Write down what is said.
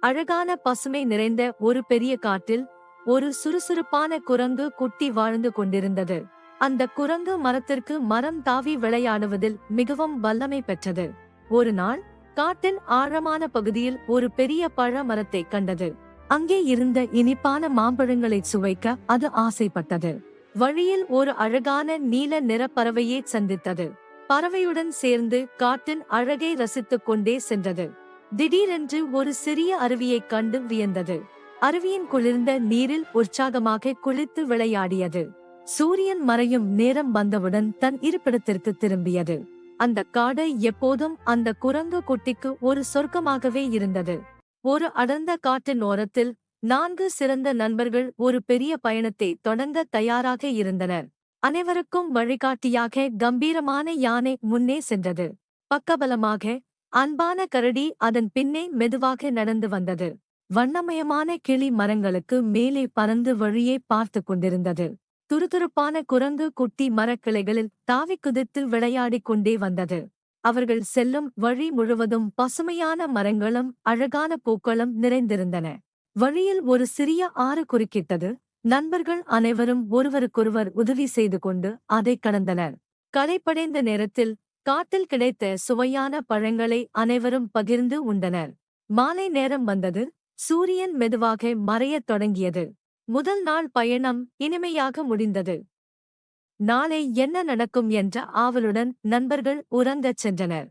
அழகான பசுமை நிறைந்த ஒரு பெரிய காட்டில் ஒரு சுறுசுறுப்பான குரங்கு குட்டி வாழ்ந்து கொண்டிருந்தது. அந்த குரங்கு மரத்திற்கு மரம் தாவி விளையாடுவதில் மிகவும் வல்லமை பெற்றது. ஒரு நாள் காட்டின் ஆழமான பகுதியில் ஒரு பெரிய பழ மரத்தை கண்டது. அங்கே இருந்த இனிப்பான மாம்பழங்களை சுவைக்க அது ஆசைப்பட்டது. வழியில் ஒரு அழகான நீல நிற பறவையை சந்தித்தது. பறவையுடன் சேர்ந்து காட்டின் அழகை ரசித்துக் கொண்டே சென்றது. திடீரென்று ஒரு சிறிய அருவியைக் கண்டு வியந்தது. அருவியின் குளிர்ந்த நீரில் உற்சாகமாக குளித்து விளையாடியது. சூரியன் மறையும் நேரம் வந்தவுடன் தன் இருப்பிடத்திற்கு திரும்பியது. அந்த காடு எப்போதும் அந்த குரங்கு குட்டிக்கு ஒரு சொர்க்கமாகவே இருந்தது. ஒரு அடர்ந்த காட்டின் ஓரத்தில் 4 சிறந்த நண்பர்கள் ஒரு பெரிய பயணத்தை தொடங்க தயாராக இருந்தனர். அனைவருக்கும் வழிகாட்டியாக கம்பீரமான யானை முன்னே சென்றது. பக்கபலமாக அன்பான கரடி அதன் பின்னே மெதுவாக நடந்து வந்தது. வண்ணமயமான கிளி மரங்களுக்கு மேலே பறந்து வழியே பார்த்து கொண்டிருந்தது. துருதுருப்பான குரங்கு குட்டி மரக்கிளைகளில் தாவி குதித்து விளையாடிக் கொண்டே வந்தது. அவர்கள் செல்லும் வழி முழுவதும் பசுமையான மரங்களும் அழகான பூக்களும் நிறைந்திருந்தன. வழியில் ஒரு சிறிய ஆறு குறுக்கிட்டது. நண்பர்கள் அனைவரும் ஒருவருக்கொருவர் உதவி செய்து கொண்டு அதை கடந்தனர். களைப்படைந்த நேரத்தில் காட்டில் கிடைத்த சுவையான பழங்களை அனைவரும் பகிர்ந்து உண்டனர். மாலை நேரம் வந்தது. சூரியன் மெதுவாக மறையத் தொடங்கியது. முதல் நாள் பயணம் இனிமையாக முடிந்தது. நாளை என்ன நடக்கும் என்ற ஆவலுடன் நண்பர்கள் உறங்கச் சென்றனர்.